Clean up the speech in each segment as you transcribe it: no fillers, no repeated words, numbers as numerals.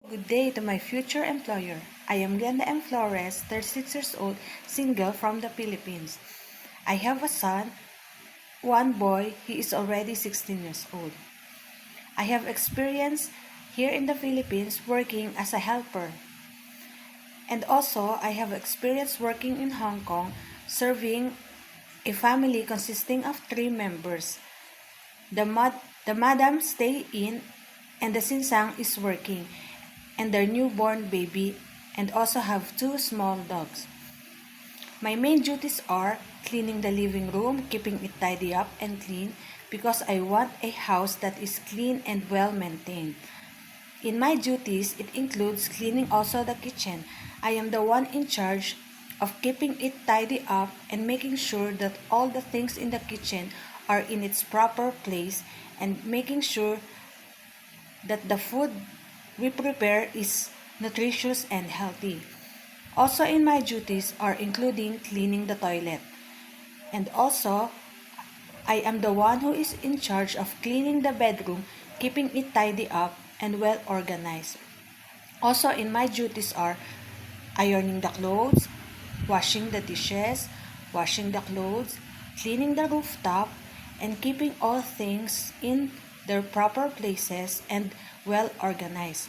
Good day to my future employer. I am Glenda M. Flores, 36 years old, single from the Philippines. I have a son, one boy, he is already 16 years old. I have experience here in the Philippines working as a helper. And also, I have experience working in Hong Kong, serving a family consisting of 3 members. The madam stay in and the sinsang is working and their newborn baby, and also have 2 small dogs. My main duties are cleaning the living room, keeping it tidy up and clean because I want a house that is clean and well maintained. In my duties, it includes cleaning also the kitchen. I am the one in charge of keeping it tidy up and making sure that all the things in the kitchen are in its proper place and making sure that the food we prepare is nutritious and healthy. Also in my duties are including cleaning the toilet. And also, I am the one who is in charge of cleaning the bedroom, keeping it tidy up and well organized. Also in my duties are ironing the clothes, washing the dishes, washing the clothes, cleaning the rooftop, and keeping all things in their proper places and well organized.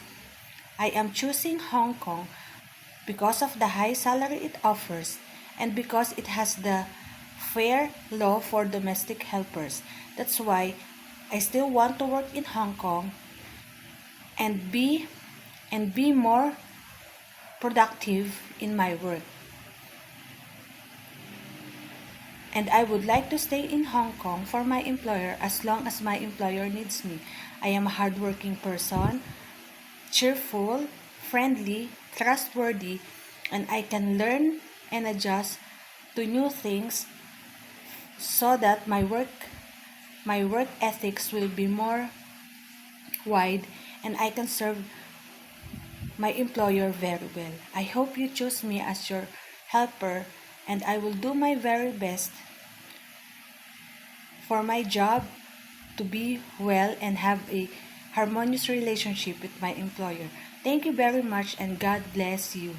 I am choosing Hong Kong because of the high salary it offers and because it has the fair law for domestic helpers. That's why I still want to work in Hong Kong and be more productive in my work. And I would like to stay in Hong Kong for my employer as long as my employer needs me. I am a hardworking person, cheerful, friendly, trustworthy, and I can learn and adjust to new things so that my work ethics will be more wide and I can serve my employer very well. I hope you choose me as your helper and I will do my very best for my job to be well and have a harmonious relationship with my employer. Thank you very much and God bless you.